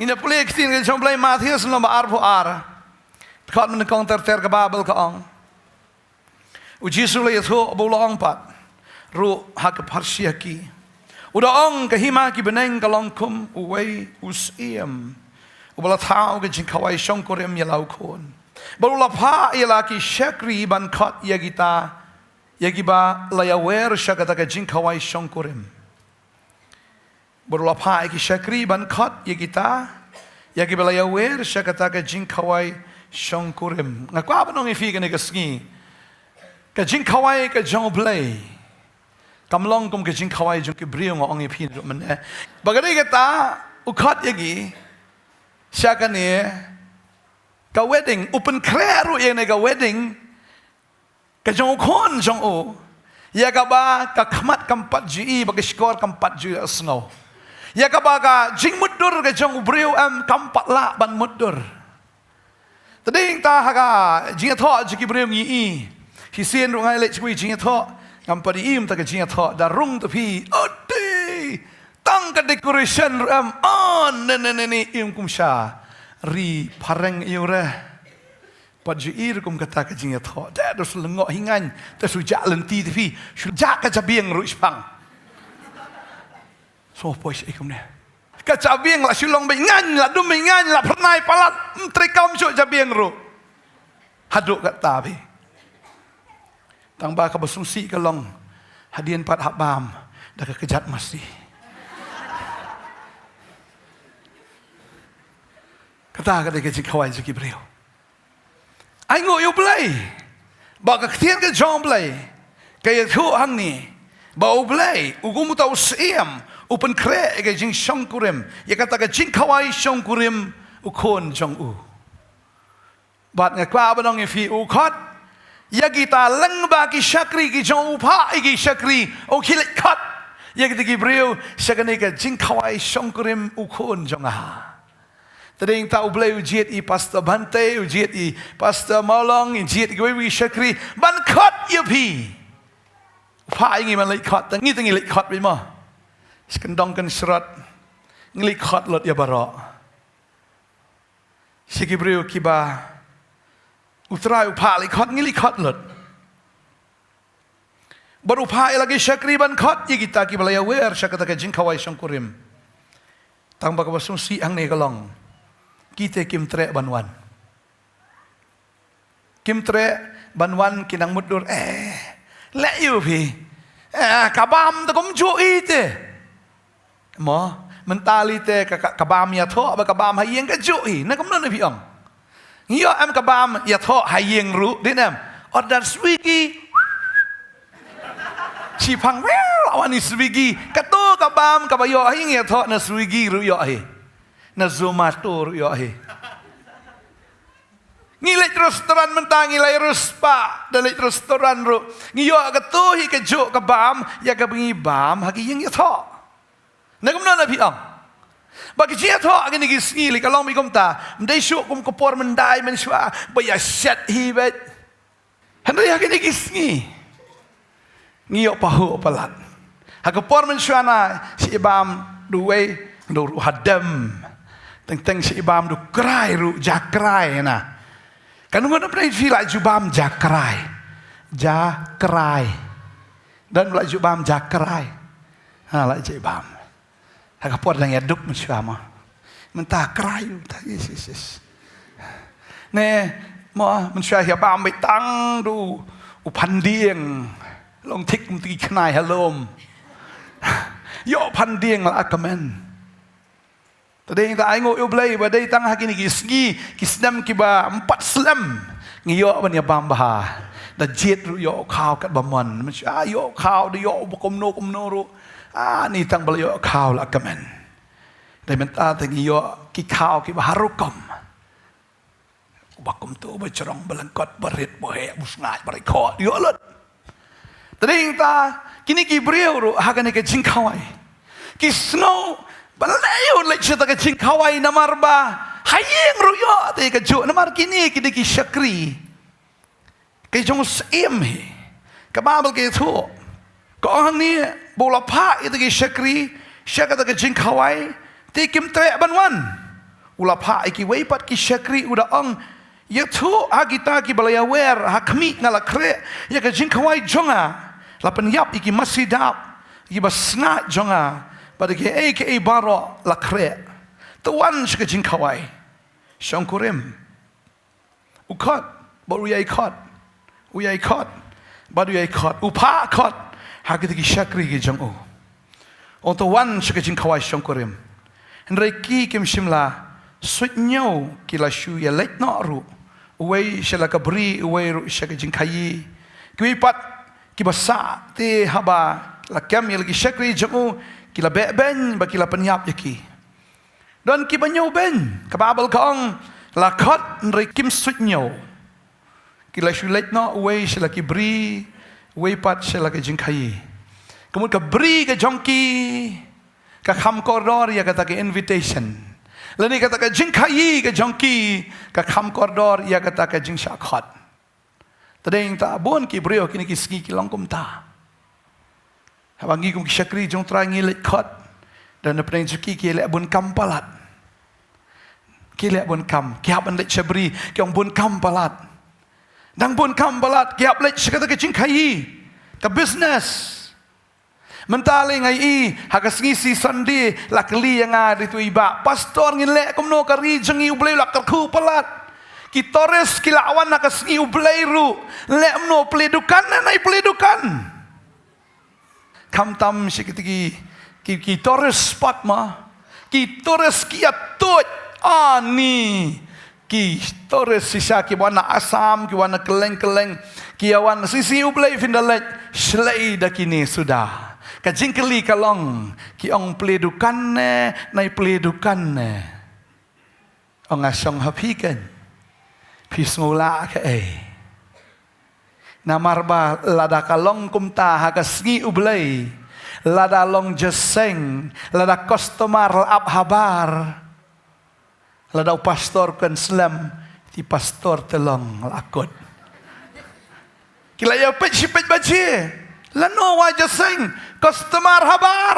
Ina pulih kisah ke jomblai Matius nomor arbo ar. Kat menekong ter ke Babel ke ong. Uji sulai itu bola ong pat. Ru hak parsiaki. Udah ong ke hima ki beneng kalongkum uwei usiem. Ubala tau ke jingkawai shongkorem yalau kon. Baru lapha yalaki syakri ban kat yagita. Yagiba layawer syakata ke jingkawai shongkorem. Berlapha iki syakri ban khat ya kita ya ki bela yawer syakata ka jingkawai shongkurem ngaku apa nong ifi kene kesngi ka jingkawai ka jongblai kamlong kum ka jingkawai jong ki brio ngong ifi men bagani kata ukhat yagi syakane ka wedding open kreru yene ka wedding ka jong khon jong o ya ka ba ka khmat kampat ji ba ka skor kampat ji asno ya kabaga jing mudur ke jong ubriu am kampat la ban mudur. Tading ta haga jing tho jiki briu ngi i. Hisien rungai le chui jing tho kampat im ta ke jing tho da rung ta pi ode tang ka decoration am on ne im kum sha ri pareng iure. Paju ir kum kata ke jing tho da dos lengok hingan ta su ja lenti ta pi su ja ka jabieng ru spang. So pois ikum ne. Ka jabieng la sulong be ngan la dum ngan la pernai palat trikam so jabieng ru. Haduk kat ta pi. Tang ba ka basungsi ka long hadien pat habam da ka kejat masi. Kata ka de ke kawai jiki brio. Ai ngo yo play. Ba ka tien ka jong play. Ka ye thu hang ni. Ba u play ugumu tau siem. Open kre ke jing shongkurem ya kata ke jing kawai shongkurem ukon jong u bat nga kwa banong ifi u khat ya kita leng ba ki syakri ki jong u pha ki syakri o khilet khat ya kita ki breu syakane ke jing kawai shongkurem ukon jong a tading ta ublai ujiet I pastor bante ujiet I pastor molong ujiet ki wi syakri ban khat ya pi pha ngi man lek khat ngi tangi lek khat bi ma Skendong kan serat ngelik hot lot ya barok. Sikibriu kiba utrai upah lik hot ngelik hot lot. Baru upah lagi syakriban hot ya kita kibala ya wer syakata ka jingkawai shongkurim. Tang baka basung si ang ne kalong. Kita kim tre banwan. Kim tre banwan kinang mudur le yu pi. Kabam ta kum ju ite. Mo mentali te kabam ya tho ba kabam hayeng ka ju hi na kom na pi ong ngio am kabam ya tho hayeng ru din am order swigi chi phang well awani swigi ka to kabam ka ba yo hayeng ya tho na swigi ru yo hi na zomato ru yo hi ngilek restoran mentang ngilai ruspa dalek restoran ru ngio ka to hi ka ju kabam ya ka bingi bam hayeng ya tho Nagam na pi ang. Bagi dia tho agni gi skili kalong mi komta. Mdai syuk kum kopor mendai men syua baya shat hi bet. Handai agni gi ski. Ngio pahu palat. Ha kopor men syua na si ibam duwe ru hadam. Teng si ibam du krai ru jakrai na. Kan ngono prai fila jubam jakrai. Jakrai. Dan la jubam jakrai. Ha la jibam. Hak pot yang aduk mensyama. Mentah kerayu tak yes. Ne mo mensyah ya bam bai tang du upan dieng long tik ti knai halom. Yo pan dieng la akamen. Tading ta aingo yo blai ba dai tang hakini gisgi kisnam kiba 4 slam. Ngiyo ban ya bam bah. Da jet ru yo khao kat bamon. Mensyah yo khao de yo kom no ru. Ni tang beliau kau lah kemen. Dan minta tengi yo ki kau ki baharukom. Bakum tu bercerong belengkot berit bohe musngat berikot yo lot. Tading ta kini ki beliau ru hagan ke jingkawai. Ki snow balayo lek cerita ke jingkawai namar ba. Hayeng ru yo te ke ju namar kini ki syakri. Ke jong sim he. Kababel ke tu. Kau orang ni bola pak itu ke syakri, syakata ke jingkawai, tikim trek banwan. Ula pak iki weipat ki syakri udah ong. Ya tu agita ki balaya wer hakmi ngala kre, ya ke jingkawai jonga. Lapan yap iki masih dap, iki basngat jonga. Pada ke baro la kre. Tuan syaka jingkawai. Syangkurim. Ukot, baru ya ikot. Uya ikot, baru ya ikot. Upa ikot. Hagit ki syakri ki jong o. Untuk wan syaka jingkawai syangkurim. Hendrai ki kim shimla. Suit nhau kila shu ya lek no ru. Uway syala kabri, uway ru syaka jingkayi. Kiwi pat kibasa te haba la kem ya lagi syakri jong o. Kila ben ba kila penyap yaki. Dan ki banyo ben kababel kaong lakot nri kim suit nhau. Kila shulet no way sila ki bri way pat sila ki jingkai. Kemudian ka bri ka jongki ka kham koridor ya kata ke invitation. Lani kata ke jingkai ka jongki ka kham koridor ya kata ke jing syakot. Tadeng ta bon ki brio kini ki ski ki longkum ta. Habangi kum ki syakri jong trangi lekot. Dan apa yang cuki ki lek bun kam palat. Ki lek bun kam, ki haban lek syabri ki ong bun kam palat. Dang bun kam palat ki hab lek syakata ke jingkai. Ka business. Mentali ngai i hagas ngisi sandi la keli yang ada itu iba. Pastor ngilek kum no kari jengi ublay la kerku palat. Ki tores ki lawan hagas ngi ublay ru. Lek no peledukan nai peledukan. Kam tam syakiti ki tores spot ma. Ki tores ki atut. Ani. Ki tores sisa ki wana asam, ki wana keleng-keleng. Ki awan sisi ublay findalet. Shlai dah kini sudah. Kajing keli kalong. Ki ong peledukan ne. Nai peledukan ne. Ong asyong hapikan. Pisngula ke Namarba lada kalong kumta hagasngi ublay. Lada long jeseng. Lada kostomar ap habar. Lada pastor kan selam. Ti pastor telong lakot. Kila ya pet sipet baci. Lano wajah seng. Kostomar habar.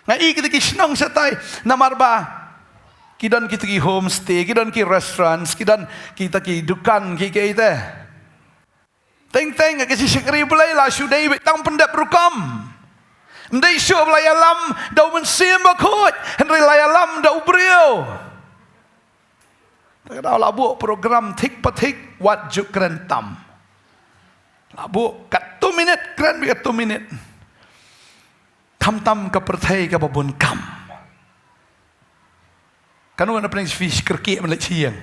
Ngai kita kisnong setai. Namarba. Kidan kita ki homestay. Kidan ki restaurants. Kidan kita ki dukan. Kita. Teng-teng kasi syakri belai lah. Syudai betang pendap rukam. Mendai syuk belai alam. Dau mensim bakut. Hendri lai alam dau beriau. Kau labu program tik patik. Wat juk kerentam. Labu kat 2 minit. Keren kat 2 minit. Tam-tam ke pertai ke babun kam. Kanu ana pernah fish kerkik melek siang.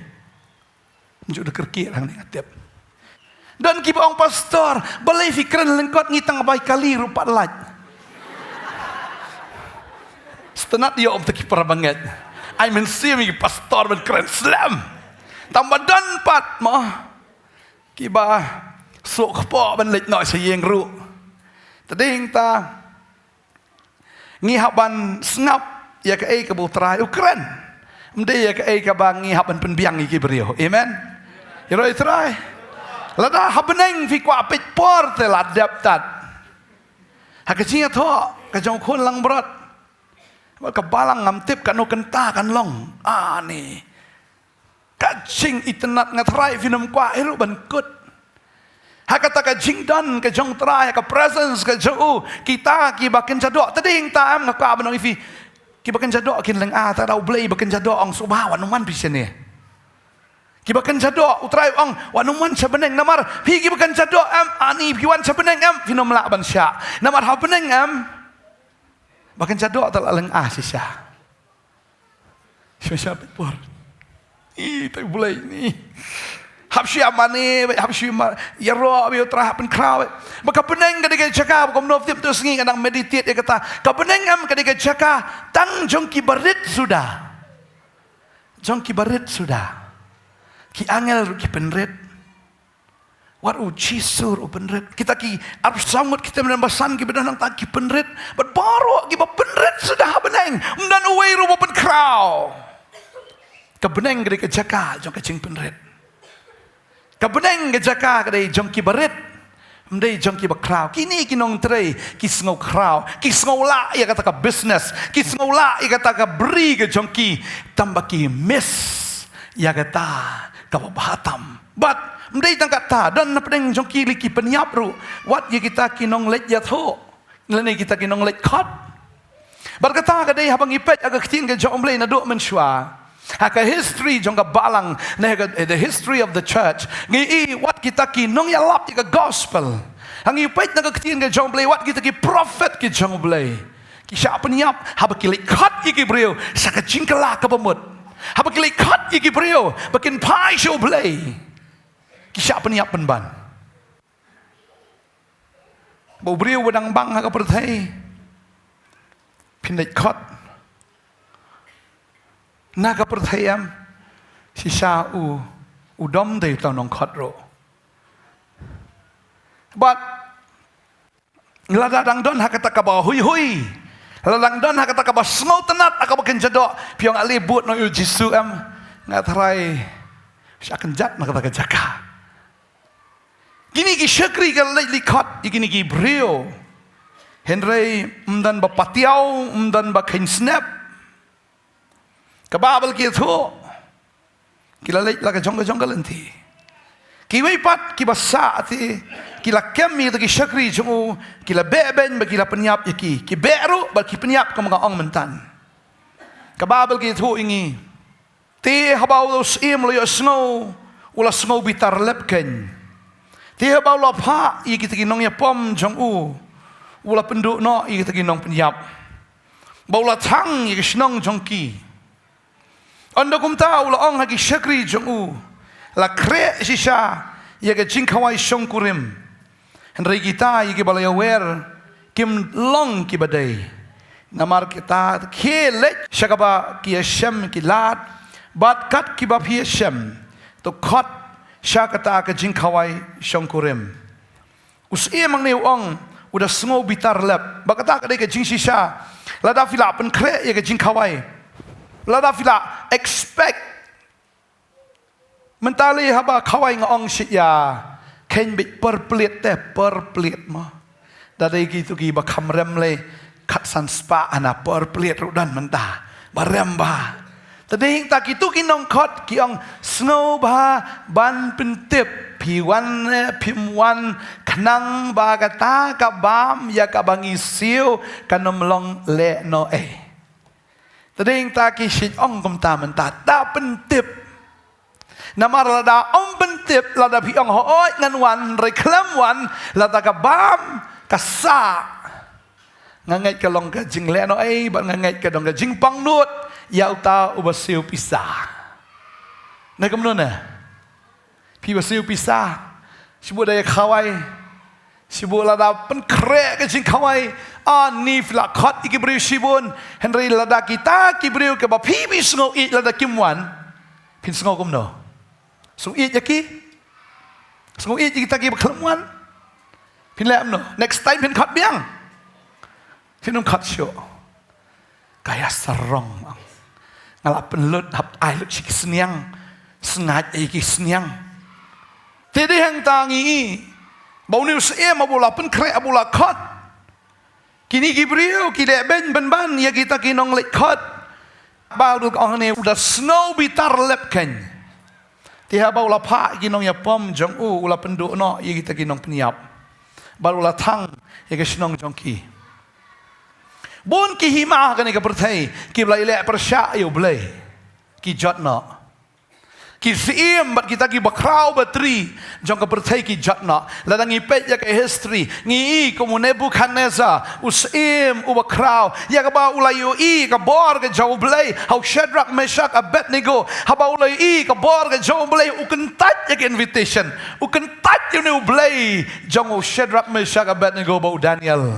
Unjuk dah kerkik orang ni ngatip. Dan kiba orang pastor, balai fikiran lengkot ngitang abai kali rupa lat. Setenat dia om tak kipar banget. I mensi mi pastor ben keren slam. Tambah dan pat mah. Kiba sok po ben lek nok siang ru. Tading ta ngihaban snap ya ke ai ke butrai Ukraine. Mendaya ke ai ka bangi haban penbiang iki beriau. Amen. Ya roi try. Lada habeneng fi kwa pit por te ladap tat. Hakasinya tho ka jong khun lang berat. Ka balang ngam tip ka no kenta kan long. Ni. Ka jing itenat ngatrai finum kwa iru ban kut. Hakata ka jing dan ka jong try ka presence ka jo kita ki bakin jadok tading tam ka banong ifi. Ki bakan jadok kin leng ta dau blei bakan jadok ong subah wanuman pisene. Ki bakan jadok utrai ong wanuman sabeneng namar pi ki bakan jadok am ani piwan sabeneng am finom la ban sya. Namar ha beneng am bakan jadok ta leng sisa. Sisa por. Tai blei ni. Habsi amane, habsi ya ro bi utra pen kraw. Maka beneng kadike jaka kom no tip tu sengi kadang meditate dia kata, ka beneng am kadike jaka tang jongki barit sudah. Jongki barit sudah. Ki angel ki penret. War uci sur penret. Kita ki arus samut kita menambasan ki bedanang tak ki penret. Baru ki penret sudah beneng. Dan uwei ro pen kraw. Ka beneng kadike jaka jong kacing penret. Kabeneng ke jaka kadai jongki barit. Mdei jong ki bakrau. Kini kinong tre ki sngau krau. Ki sngau la ia kata ka business. Ki sngau la ia kata ka beri ke jong ki tambah ki miss ia kata ka bahatam. But mdei tang kata dan napdeng jong ki liki penyap ru. Wat ye kita kinong let ya tho. Lene kita kinong let khot. Berkata ka dei habang ipet aga ktin ke jong mlei na do menshwa. Haka history jong ka balang the history of the church ngi what kita ki nong ya lap ka gospel hangi pait na ka tin ka jong blay what kita ki prophet ki jong blay ki sha panyap haba ki khat ki brio sa ka jingkala ka bamut haba ki khat ki brio bakin pai show blay ki sha panyap ban bo brio wadang bang ha ka perthai pindai khat naga perthayam sisa udom dei tau nong khatro but ladang don hakata ka ba hui hui ladang don hakata ka ba snau tenat aka bakin jadok piong ali but no yu jisu am ngatrai akan jat nak kata jaka gini ki syakri ka li khat gini ki brio henry mdan ba patiau mdan ba khin snap kababal ki tho kilalait la ka jongga lenti ki pat ki basa ati kila kemi to ki syakri jungu kila beben ba kila penyap ki beru ba ki penyap ka mga ong mentan kababal ki tho ingi ti habau los im lo snow ula snow bitar lepken ti habau lo pha i ki nong ya pom jungu ula penduk no i ki nong penyap baula thang i ki snong jongki anda kum tahu la ong hagi syakri jongu la kre sisa ya ke jingkawai shongkurim henry kita ye ke balaya wer kim long ki badai namar kita khelet shakaba ki shem ki lat bat kat ki ba phi shem to khot shakata ke jingkawai shongkurim us e mang ne ong udah sngo bitar lep bakata ka ke jing sisa la da fila pen kre ye ke jingkawai lada fila expect mentali haba kawai ngong siya ken bit perplit ma dari gitu ki ba kamrem le kat san spa ana perplit rudan menta barem ba tadi tak itu kinong khot ki ong snow ba ban pentip piwan pimwan khnang ba kata ka bam ya ka bangi siu kanom long le no tading taki shit ong kum ta menta ta pentip namar lada ong pentip lada pi ong hoi ngan wan reklam wan lada ka bam ka sa ngangai ka long ka jing le no ba ngangai ka dong ka jing pang nut yau ta ubasiu pisa na kam no na pi basiu pisa sibu daya khawai sibu lada pen kre ka jing khawai ni fla khat ikibriu sibun henry lada kita kibriu ke ba phi bi sngo i lada kimwan phin sngo kum no so i yaki sngo i kita ki khlmwan phin lam no next time phin khat biang phin khat sho kaya sarong ngalap lut hap ai lut sik sniang sngat ki sniang tede hang tangi bau ni se ma bola pen kre abola khat kini Gibril kide ben ban ya kita kinong lek khot baru ong ne udah snow bitar lepken tiha bau la pha kinong ya pom jong ula penduk no ya kita kinong peniap baru la thang ya ke snong jong ki bon ki hima ka ne ka perthai ki blai le persha yo blai ki jot no ki sim bat kita ki bakrau batri jong ka perthai ki jatna ladang ipet ya ke history ngi ko Nebuchadnezzar usim u bakrau ya ka ba ulayu i ka bor ka joblay how Shadrach Meshach Abednego ha ba ulayu i ka bor ka joblay u kan tat ya ke invitation u kan tat you know blay jong u Shadrach Meshach Abednego ba Daniel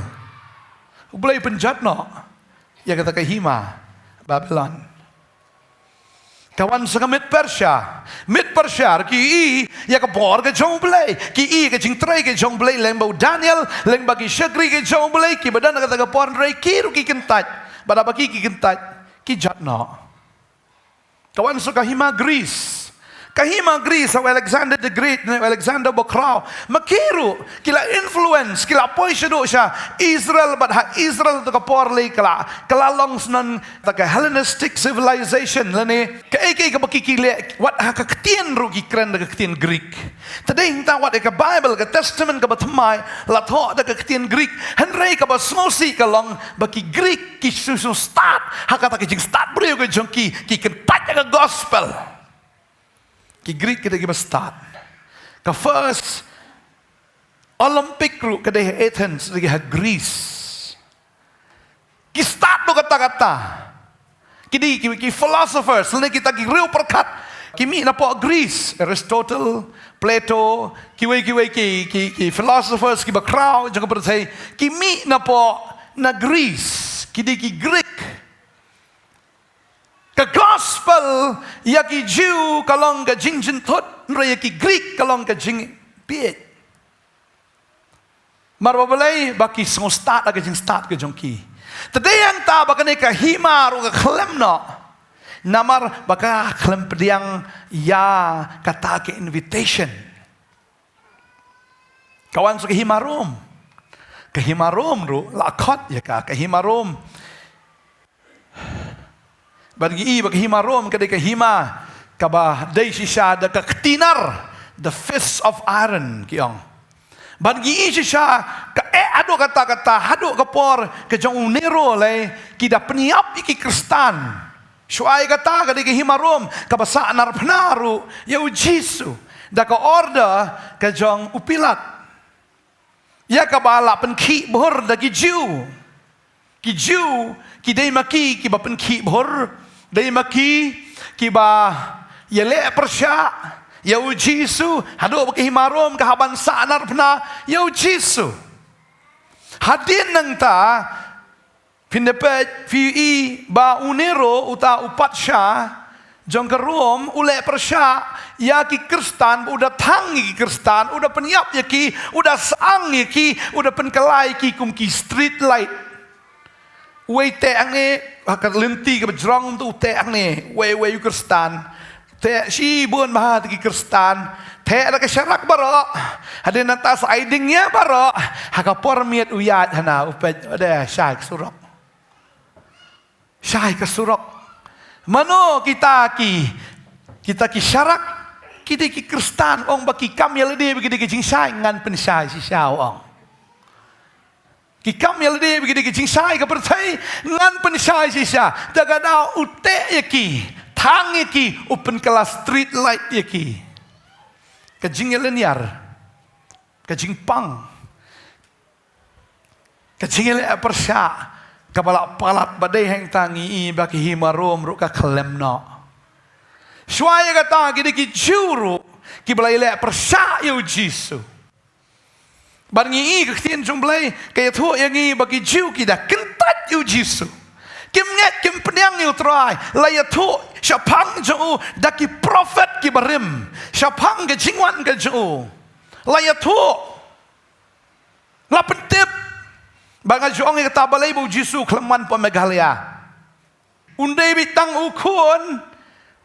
u blay penjatna ya kata ka hima Babylon kawan sa mid Persia ki i ya ka bor ka jonglei ki i ka jingtrai ka jonglei lembo Daniel lemba ki shagri ka jonglei ki badan ka taga porn rei ki ru ki kentat bada ba ki kentat ki jatno kawan sa kahima Greece kahima Greece au Alexander the Great na Alexander Bokraw makiru kila influence kila poisado siya Israel but ha Israel to kapor lay kala longs non taka Hellenistic civilization lani kaike ka bakikile what ha kaktian ru ki kren da kaktian Greek today hinta what ka Bible ka Testament ka batmai la tho da kaktian Greek henry ka basmosi ka long baki Greek ki susu start hakata ki start brio ka jonki ki kentat ka gospel ki Greek kita kita start ka first Olympic ru kada Athens lagi ha Greece ki start do kata-kata ki philosophers lagi kita ki real perkat kimi na po Greece Aristotle Plato ki philosophers ki background jangan percaya kimi na po na Greece ki Greek ka gospel ya ki Jew kalong ka jingjin tot ya ki Greek kalong ka jing piet marwabalay baki song start ka jing start ka jongki today ang ta baka ne ka himar ka klemno namar baka klem pediang ya kata ke invitation kawan so ka himarom ru lakot ya ka himarom bagi himarom kada hima kaba dai shisha da kaktinar the fist of iron kiong bagi shisha ka ado kata hado kapor ke jong unero le kida peniap iki kristan shuai kata kada himarom kaba sa narpnaru ya ujisu da ka order ke jong upilat ya kabala penki bor da ki Jew ki dai maki ki ba penki bor dai maki kiba yele persya yau jisu hado baki himarom kahaban sanar pna yau jisu hadin nang ta pindepet fi ba unero uta upatsya jong kerom ule persya ya ki kristan udah tangi ki kristan udah peniap ya ki udah sang ya ki udah penkelai ki kum ki street light Wei te ange akan lenti ke berjrong tu te ange wei kristan te si buan maha ki kristan te ada ke syarak baro ada nata saidingnya baro hakapor miat uyat hana upet ada syai kesurok mano kita ki syarak kita ki kristan ong baki kam ya lede bagi ki jing syai ngan pen syai si syau ong ki kam ya lede bagi ki jing syai ka percai ngan pen syai si sya daga da ute ya ki thang ya ki open kelas street light ya ki ka jing ya linear ka jing pang ka jing ya persya ka balak palat badai hang tangi baki himarom ru ka klemno Shwaya kata ki juru ki balai le persya yu jisu. Barngi i khtien jumblai kaya thu yang i bagi jiu ki da kentat yu jisu. Kim nget kim peniang yu try la ya thu syapang jo da ki prophet ki barim. Syapang ke jingwan ke jo. La ya thu la pentip banga jo ong kata balai bu jisu kleman pemegalia. Undai bitang ukun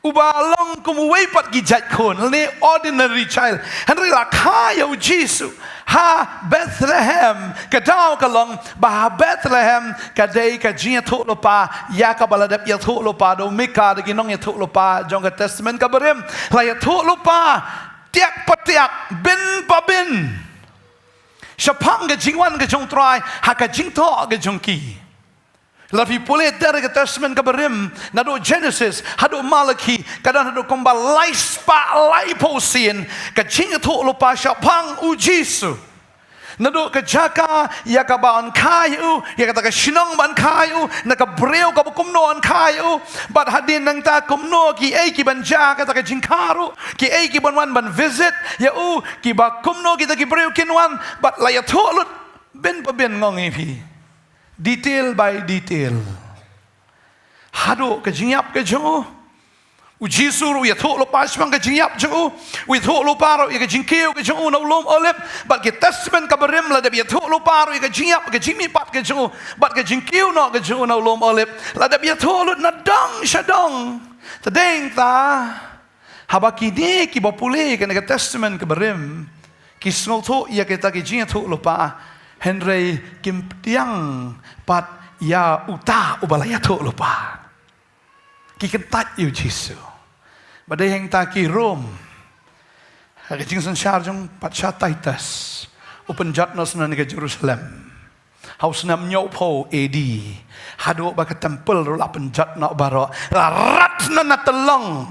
ubalong kumuway pat gijat kon ni ordinary child henry la kaya u Jesu ha Bethlehem kadaw kalong bah Bethlehem kadai ka jia thu lopa ya ka baladap ya thu lopa do mika de ginong ya thu lopa jong ka testament ka berim la ya thu lopa tiak patiak bin babin syapang ka jingwan ka jong try ha ka jing tho ka jong ki Lafi pulih dari Testament kabarim, nado Genesis, hado Malaki, kadang hado kembal laispa laiposin, kacing tu lupa syapang ujisu. Nado kejaka ya kaban kayu, ya kata kesinong ban kayu, nak kebreu kabukumno an kayu, bat hadin nang ta kumno ki ki banja kata kejingkaru, ki ban wan ban visit, ya ki ba kumno kita ki breu kinwan, bat layatu lut ben pabin ngong ipi. Detail by detail. Hado kejinyap kejo. Uji suru ya thok lo pas bang kejinyap jo. We thok lo paro ya kejingkeu kejo na ulom olip. But ke testament kabarim la de ya thok lo paro ya kejinyap kejimi pat kejo. But kejingkeu no kejo na ulom olip. La de ya thok lo na dang shadong. Tadeng ta haba kini ki bapule kan ke testament ke berim ki snol tho ya kita ki jing tho lupa Henry kim tiang pat ya uta ubalaya tho lupa ki kentat yu Jesu badai heng ta ki Rom ke jing san syar jong pat sha Titus upenjat nas nan ke Jerusalem haus nam nyau po AD hadu ba ke temple ru la penjat nak baro la rat nan telong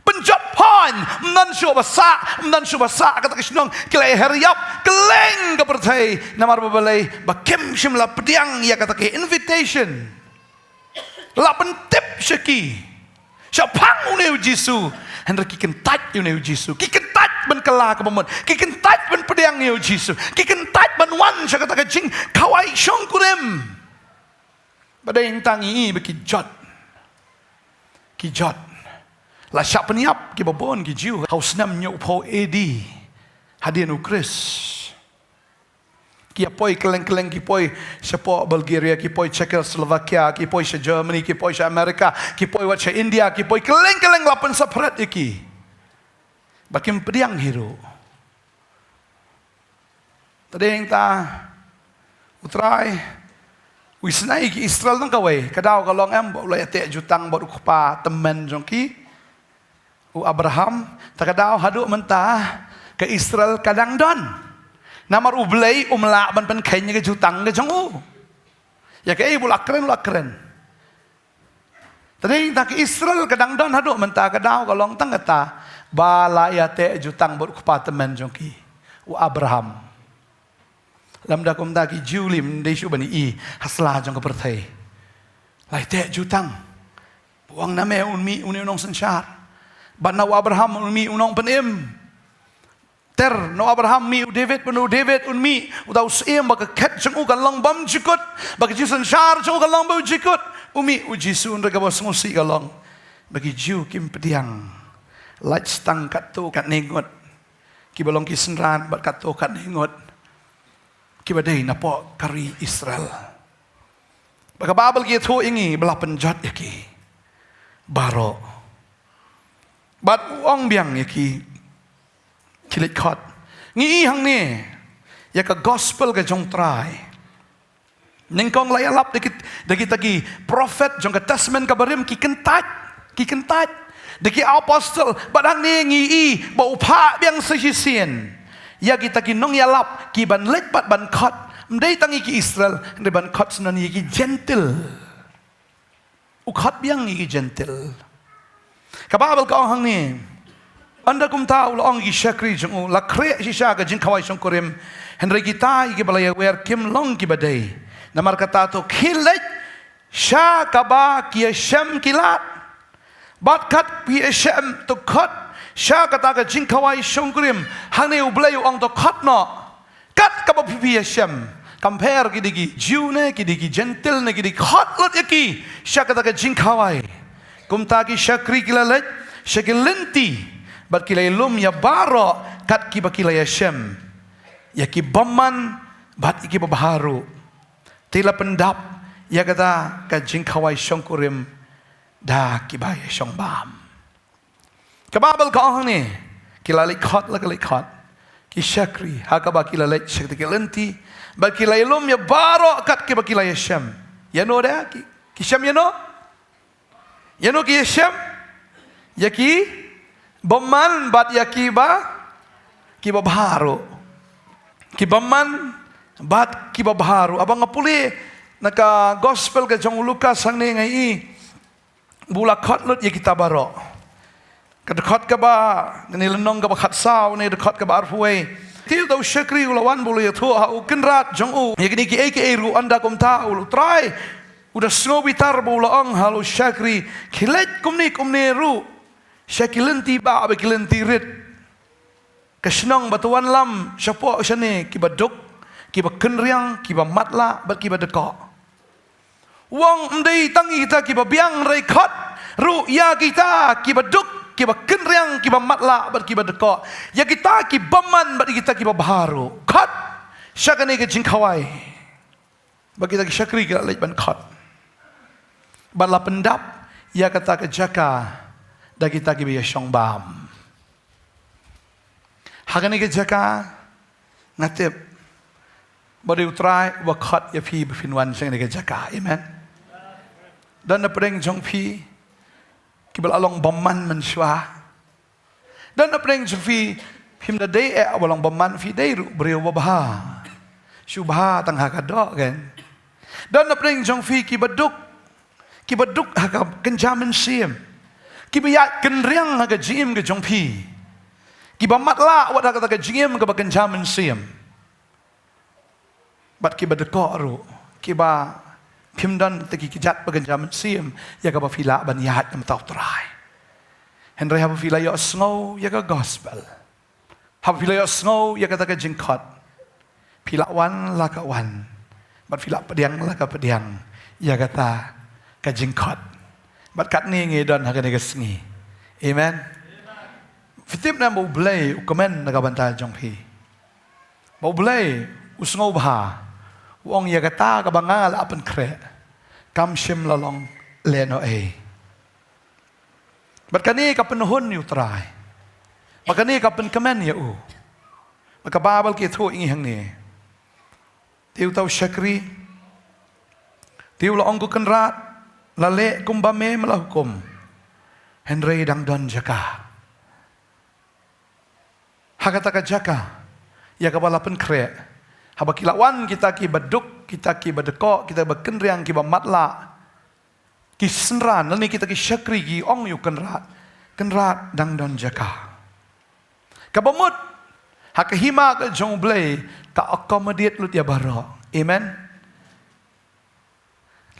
penjat pon nan shu basa kata kisnong kelai heriap keleng ke pertai namar babalai bakem shimla pediang ya kata ke invitation la pentip syaki syapang uneu Jesu hendak ki kentat uneu Jesu ki kentat ben kala ke momon ki kentat ben pediang uneu Jesu ki kentat ben wan sya kata ke jing kawai syong kurem badai tangi beki jot ki jot la syak peniap ki babon ki jiu haus nam nyok po AD hadian ukris ki apoi keleng-keleng ki poi sepo Bulgaria ki poi Czechoslovakia ki poi Germany ki poi Amerika ki poi wat India ki poi keleng-keleng lapan separat iki bakim pediang hero tadi yang ta utrai wisnai ki Israel nang kawai kadau kalong em boleh tek jutang baru kupa temen jongki Abraham takadau haduk mentah ke Israel kadang don namar ublei umla ban pen kenya ke jutang ke jong ya ke ibu lakren tadi tak ke Israel kadang don haduk mentah kadau kalong tang kata bala ya te jutang bot kupatemen jongki Abraham lamda kum ta ki julim de shu bani I hasla jong ke perthai lai te jutang buang name unmi unong sanchar But now Abraham unmi unong penim. Ter no Abraham mi David penu David unmi udau seem baka ket jeng ukan lang bam jikut baka jisan syar jeng ukan lang bau jikut umi uji sun rega bos ngosi kalong bagi jiu kim pediang laj stang kat tu kat nengot ki balong ki senran bat kat tu kat nengot ki badai napo kari Israel baka babel ki tu ingi belah penjat iki baro bat uang biang yaki kilit kot ngi hang ni ya ka gospel ka jong try ningkong layalap deki tagi prophet jong ka testament ka barim ki kentat deki apostle bat hang ni ngi ba upha biang sejisien ya kita ki nong yalap ki ban let bat ban kot mdei tangi ki Israel de ban kot senan ki gentle ukhat biang ki gentle kababel ka hang ni anda kum tahu la ong gi shakri jung la kre shisha ga jin khawai shong korim henry kita gi balaya wer kim long ki badai namar kata to khilet sha kaba ki shem kilat bat kat pi shem to khat sha kata ga jin khawai shong korim hang ne ublai ong to khat no kat ka ba pi shem compare ki digi june ki digi gentle ne ki digi khat lot yaki sha kata ga jin khawai kumta ki syakri kilalet syakilenti bat kilai lum ya baro kat ki bakilai Hashem ya ki baman bat ki baharu tila pendap ya kata ka jing khawai syongkurim da ki bai syong bam kababel ka hang ni kilalik khot la kalik khot ki syakri ha ka bakilalet syakilenti bat kilai lum ya baro kat ki bakilai Hashem ya no da ki Hashem ya no Yano ki Hashem, yaki baman bat yaki ki baharu, ki baman bat ki baharu. Abang ngapuli naka gospel ke jong Lukas sang ni ngai bula khot lut yaki tabaro. Kadekot ka ba ni lenong ka ba khat saw ni dekot ka ba arfuai. Tiu tau syakri ulawan bulu ya tu ha ukenrat jong u yaki ni ki ru anda kum ta ulu try udah snobitar bulaang halu syakri kilet kumni ru syakilenti ba abekilenti rit kesnong batuan lam syapo syane kibaduk kibakenriang kibamatla bat kibadeka wong mdei tangi kita kibabiang rekat ru ya kita kibaduk kibakenriang kibamatla bat kibadeka ya kita kibaman bat kita kibabaharu kat syakane ke jingkawai bagi kita syakri kita lej ban kat Bala pendap ia kata ke jaka da kita ki biya syong bam. Hagani ke jaka ngatip bari utrai wa khat ya phi bfinwan sang ke jaka. Amen. Dan na preng jong phi kibal along baman man shwa. Dan na preng jong phi phim da dei walong baman phi dei ru breu babha. Shubha tang hakadok kan. Dan na preng jong phi kibaduk hakab kenjamin sim. Kibiyat kenriang haga jim ke jong phi. Kiba matla wat haga jim ke kenjamin sim. Bat kiba dekok ru. Kiba pimdan teki kijat kenjamin sim ya ka fila ban yahat am tau trai. Henry haba fila yo snow ya ka gospel. Haba fila yo snow ya ka jingkot. Fila wan la ka wan. Bat fila pediang la ka pediang. Ya kata ka jingkot. Bat kat ni ngedon haga ni kesngi. Amen. Fitip na mau blay ukamen na kabanta jong pi. Mau blay usngo bha. Wong ya kata ka bangal apen kre. Kam shim lalong leno e. Bat kani ka penuhun yu try. Makani ka pen kamen ya u. Maka babal ki thu ingi hang ni. Tiu tau syakri. Tiu la ongku kenrat. Lale kumbame melahukum. Henry dang don jaka. Hakataka jaka. Ya kabalapan kre. Haba kilawan kita ki baduk, kita ki badekok, kita berkenriang ki bamatla. Ki senran, lani kita ki syakri ki ong yu kenrat. Kenrat dang don jaka. Kabamut. Hakahima ke jong blay. Tak akomodit lut ya barok. Amen.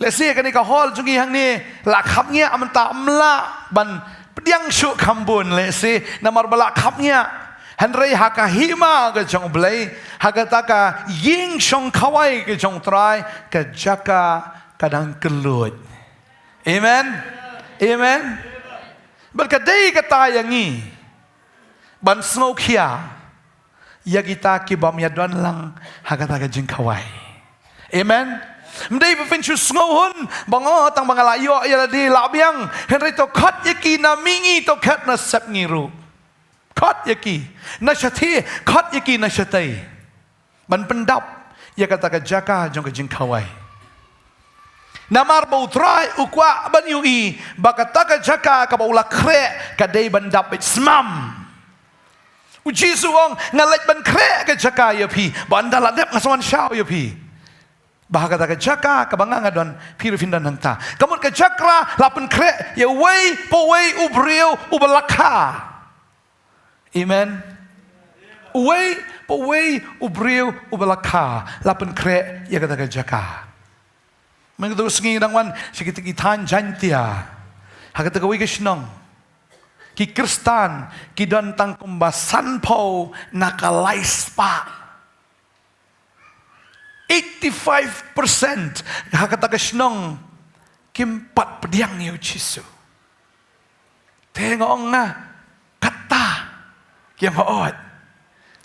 Let's say kan ika hall jungi hang ni la khapnya amta amla ban pediang syuk kambun let's say namar bala khapnya Henry hakahima ke jong blay hakataka ying shong kawai ke jong try ke jaka kadang kelut. Amen. Amen. Berkadai kata yangi ban snow kia ya kita kibam ya don lang hakataka jing kawai. Amen. Mdai berfinchu sngauhun bango tang bangalayo ya di labiang Henry to khat yaki na mingi to khat na sep ngiru khat yaki na syati khat yaki na syatai ban pendap ya kata ka jaka jong ka jingkawai namar bau trai ukwa ban yui bakata ka jaka ka baula kre ka dei bandap smam uji suong ngalet ban kre ka jaka ya pi bandala dep ngasawan syau ya pi bahaga taka jaka kabanga don pirifindan hangta. Kamu ke jakra lapen kre ya wei po wei ubriu ubalaka. Amen. Wei po wei ubriu ubalaka lapen kre ya kata jaka. Mengitu sengi dangwan sikit kitan jantia. Hakata ka wei kesnong. Ki Kristan ki don tang kumbasan po nakalais pa. 85% hakata kasnong kimpat pediang ni ucisu. Tengok nga kata yang hoot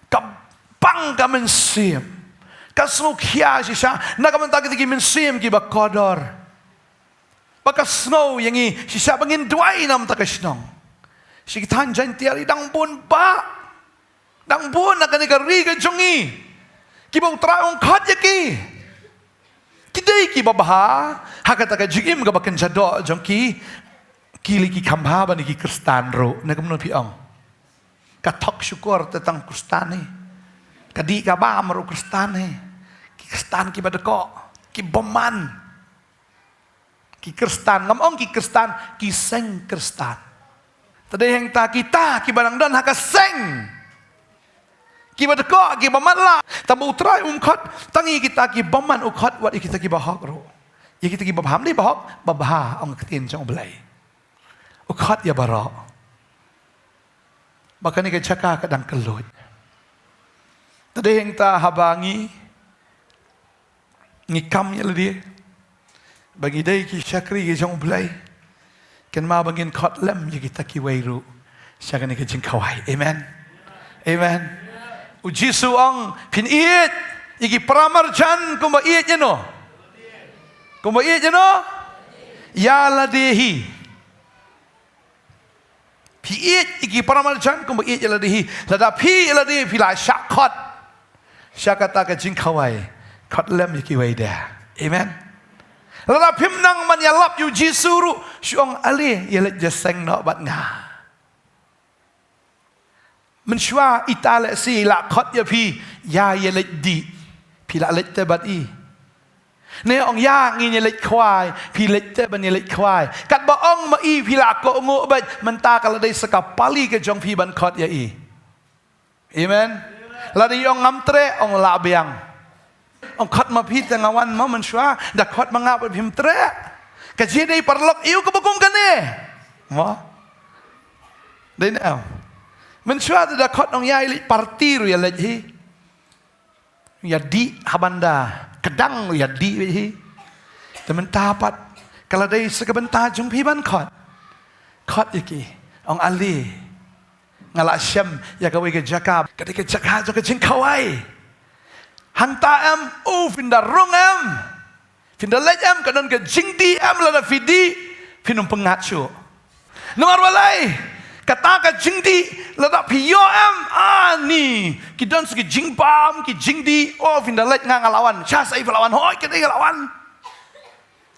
kabang kamen sim kasno kia sisa nakamanta kita kimen sim ki bakodor bakasno yang i sisa bangin duai nam takasnong sikitan jantiari dang bun ba dang bun akan ikari ka jongi kiba utraong khat yaki kidai ki babaha hakata ka jigim ka bakan jado jongki kili ki kambha ban ki Kristan ro na kamno piong ka thok syukur tentang Kristane kadi ka ba maro Kristane ki Kristan ki badeko ki boman ki Kristan ngamong ki Kristan ki seng Kristan tadai hang ta kita ki barang don haka seng kiba dekok kiba matla tamu utrai umkhat tangi kita ki baman ukhat wat kita ki bahak ro ya kita ki babham ni bahak babha ong ketin jong blai ukhat ya bara bakani ke chaka kadang kelut tade heng ta habangi ngikam ya ledi bagi dai ki syakri ki jong blai ken ma bangin khat lem ya kita ki wairu syakani ke jing kawai. Amen. Amen. Uji suang pin iit iki pramar jan kumba iit jeno kumba iit jeno ya ladehi พี่อีกอีกประมาณฉันก็บอกอีกอะไรดีระดับพี่อะไรดีพี่หลายชักคอดชักกตากระจิงเขาไว้คอดเล่มอีกไว้เดียเอเมนระดับพิมนังมันยาลับอยู่จีสุรุช่วงอะไรยาเล็กจะเซ็งเนาะบัดงามันชัวอิตาเลสีละคอดยาพี่ยาเล็กดีพี่ละเล็กเตบัดอีเนี่ยองย่างงี้เล็กควายพี่เล็กเตบันเล็กควายกัดบ่องมาอีพี่ละก็งูบัดมันตากระไดสกับปาลีกับจงพี่บันคอดยาอีเอเมนละดีองงำเตะองลาเบียงองคอดมาพี่แต่งวันมันชัวดักคอดมางาบพิมเตะกะจีได้ปรลกอิวก็บุกุมกันเนี่ยมั้งได้เนี่ยมันชัวแต่ดักคอดองยาอีปาร์ตี้รู้ยาเล็กฮียาดีฮับันดาkadang ya di behi teman tapat kalau dari sekebentar jung piban kot iki ong ali ngalak syam ya kawai ke jakab ketika jakab jo ke jing kawai hanta am finda rong am finda lej am kadon ke jing di am la fidi pinum pengacu nomor walai kata ke jing di ledak piyo am ni kidon segi jing bam ki jing di finda lej ngalawan cha sai lawan hoi kita ngalawan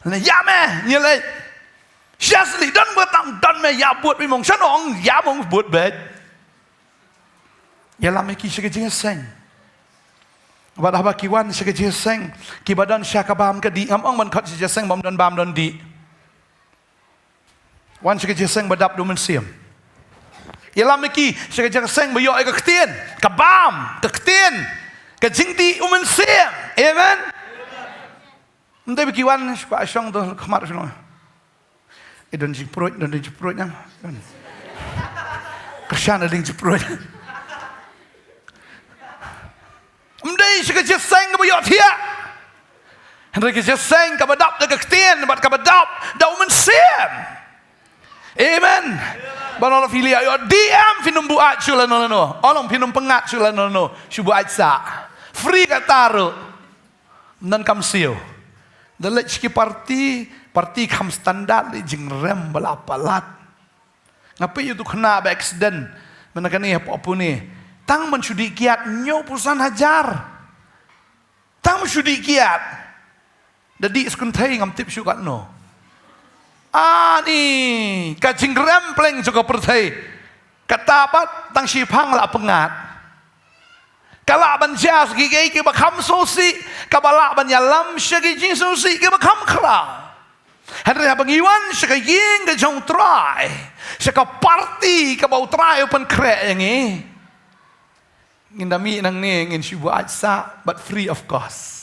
ne ya me ni lej syasli don betang don me ya buat mong sanong ya mong buat bet ya lame ki segi jing seng badah ba kiwan segi jing seng ki badan syakabam ke di am ong man khat segi seng bam don di wan segi jing seng badap du men siam ialah meki sekejap seng bayok ke ketien ke bam ke ketien ke jingti umen siam amen entah bekiwan pak asyong tu kemar semua dan jiprut nam kersan ada jiprut mendai sekejap seng bayok dia hendak sekejap seng ke badap ke ketien bat ke badap da umen siam amen Banala fili ayo diam finum buat chula no olong finum pengat chula no shubu aja free kataru nan kam sio dalam ciki parti kam standar di jing rem balapalat ngapai itu kena accident menakan ni apa ni tang mencudi kiat nyo pulusan hajar tang mencudi kiat jadi sekuntai ngam tip syukat no ni kacing rempleng juga pertai kata apa tang sipang lah pengat kalau banjas gigi ke bakam sosi kabala banyalam syagi jing sosi ke bakam kera hari abang iwan syagi jing ke jong try syaka party ke bau try open krek yang ni ngindami nang ni ngin syubu ajsa but free of cost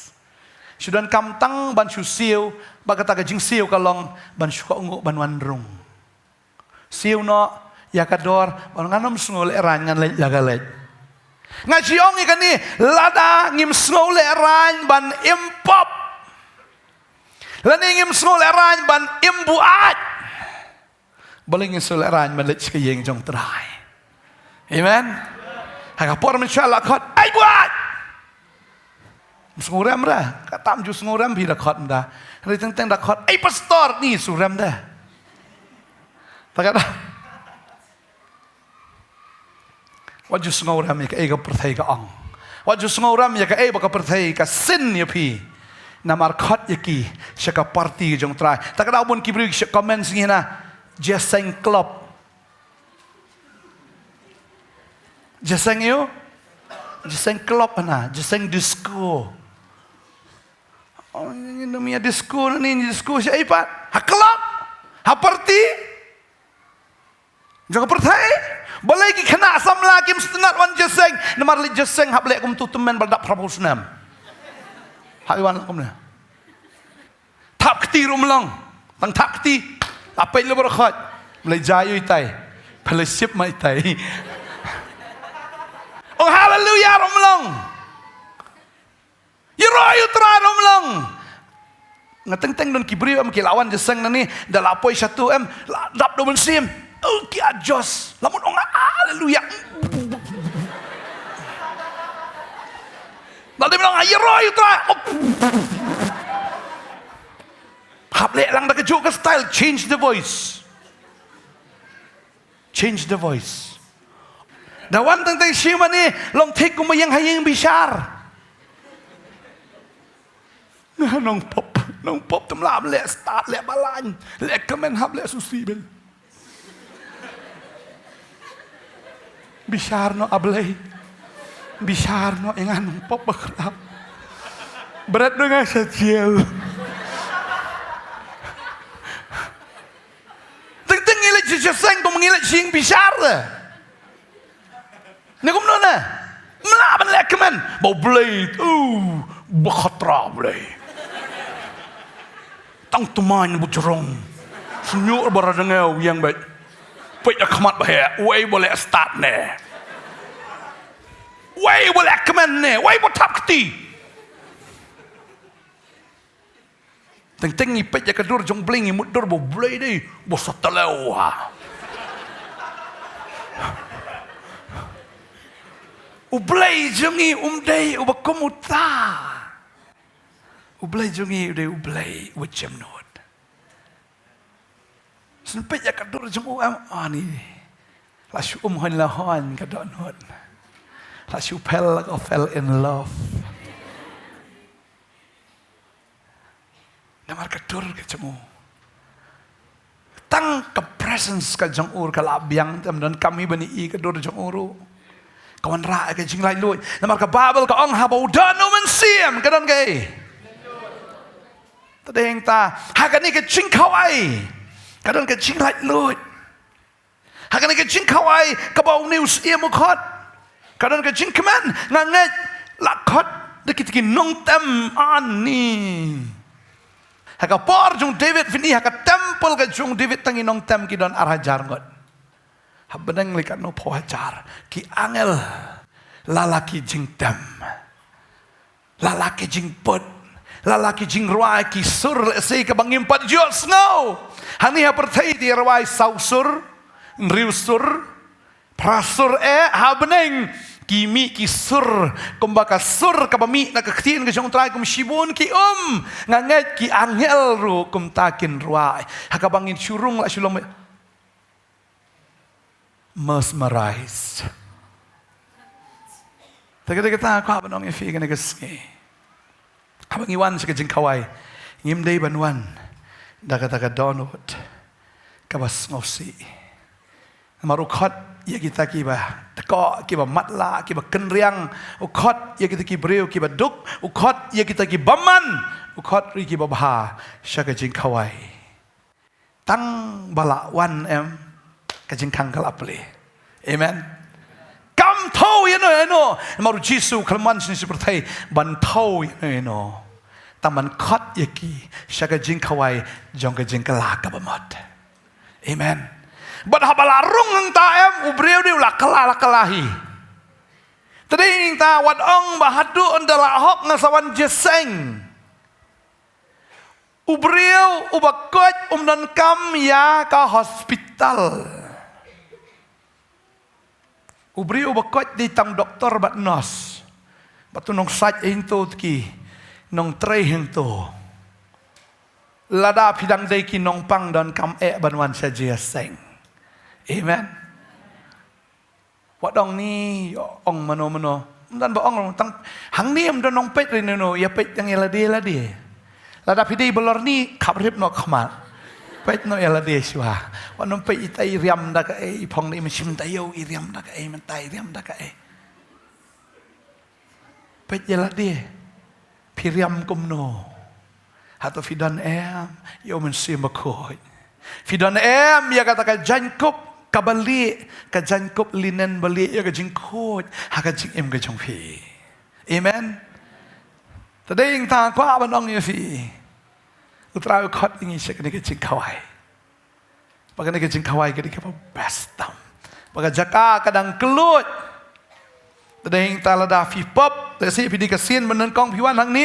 sudan kam tang ban syusiu bagata ka jing siu kalong ban syuka ungu ban wanrung siu no ya kador ban nganom sngol eran ngan le jagalej ngajiong ikan ni lada ngim sngol eran ban impop lani ngim sngol eran ban imbuat boleh ngim sngol eran ban lech ke yeng jong trai amen hakapor men shala khot ai buat sngorem dah katam ju sngorem bi da khot dah hari teng da khot ai pastor ni surem dah takada waju sngorem ya ka perthai ka ong waju sngorem ya ka baka perthai ka sin ya pi namar khot ya ki syaka party jong trai takada bun ki bri comment singina jeseng club jeseng yo jeseng club ana jeseng disco ini namanya disco siapa ipat? Ha club, ha party, jangan percaya. Boleh kita kena asam lagi mesti wan jeseng, namar li jeseng hab lek kum tutumen baldak Prabu Senam. Ha iwan kum ne. Tap keti rumlong, tang tap keti, apa ile berkhot, boleh jayu itai, boleh sip mai itai. Oh haleluya rumlong. Yeroyu teradom lang. Ngateng-teng don kibri am kilawan jeseng nani dalapoi satu em dap do mensim. Ki ajos. Lamun ong haleluya. Lalu bilang yeroyu terad. Hable lang da kejuk ke style change the voice. change the voice. Dawan tentang siapa ni long take kuma yang hayang bishar. Nong pop temlam le start le balan le komen hab le susibel. Bishar no ablay. Bishar no engan nong pop berkerap. Berat dengan sejauh. Tentang ngilik sejaseng tu mengilik sing bishar le. Ni kum nona. Melaban le komen bau blade. Berkhatra blade. Tang tuman bujerong. Senyuk beradengau yang baik. Baik akmat bahaya. Wai boleh start ne. Wai boleh komen ne. Wai boleh tap keti. Teng ni pet ya kedur jong bling mudur bo blai dei. Bo satelau ha. Ublai jongi umdei ubakomuta. Ublay jungi udah ublay wajam not. Sampai ya kadur jemu ni. Lasu han lahan kadon not. Lasu fell in love. Namar kadur ke jemu. Tang ke presence ke jeng ur ke labiang dan kami bani I kadur jeng uru. Kawan ra ke jing lai lui. Namar ke babel ke ong habau dan no men siam kadon ke. Tadeng ta hakan ni ke ching kawai kadang ke ching light lut hakan ni ke ching kawai ka bau news ia mukhot kadang ke ching keman ngangat lakhot dekit ki nong tem ani haka por jung David fini haka temple ke jung David tangi nong tem ki don arhajar ngot habedang likat no pohajar ki angel lalaki jing tem lalaki jing pot lalaki jing ruai ki sur se ka bangim pat jo snow hani ha pertai ti ruai sausur riusur prasur ha beneng ki mi ki sur kumbaka sur ka bami na ka ktin ka jong trai kum shibun ki nganget ki angel ru kum takin ruai ha ka bangin surung la sulong mesmerized kita ko ba nong ifi ka negasngi Abang Iwan sekejeng kawai ngim day banwan daga donut kabas ngosi marukot ya kita kiba teko kiba matla kiba kenriang ukot ya kita kibreu kiba duk ukot ya kita kibaman ukot ri kiba bah sekejeng kawai tang bala wan kejeng kangkal aple amen kam thau ya no maru jisu kalman sini seperti ban thau ya no taman khot yaki shaga jing kawai jong jing kala ka bamot amen bat habalarung ng taem ubreu di lakalahi tading ta wat ong bahadu ondala hok ngasawan jeseng ubreu ubakot umdan kam ya ka hospital Ubri ubakot di tang doktor bat nos. Batu nong saj into ki nong trei hento. Lada pidang dei ki nong pang dan kam banwan saja seng. Amen. Wadong ni ong mano. Dan ba ong tang hang ni am don nong pet reno ya pet yang eladi. Lada pidai belor ni kap rip no khamat. Pet no eladi shwa. Wanong pet itai riam da ka pong ni machim tayo iriam da ka mentai riam da ka Pet eladi. Piriam kumno. Hato fidan yo men simakoi. Fidan ya kata jankup kabali ka jankup linen bali ya ka jingkot ha ka jing ka jongpi. Amen. Today ing ta kwa banong ya fi. Utrao khot ingi sek ni ka jing kawai. Pag ni ka jing kawai ka di ka best tam. Pag jaka kadang kelut. Today ing ta lada fi pop, tesi pi di ka sin menen kong piwan hang ni.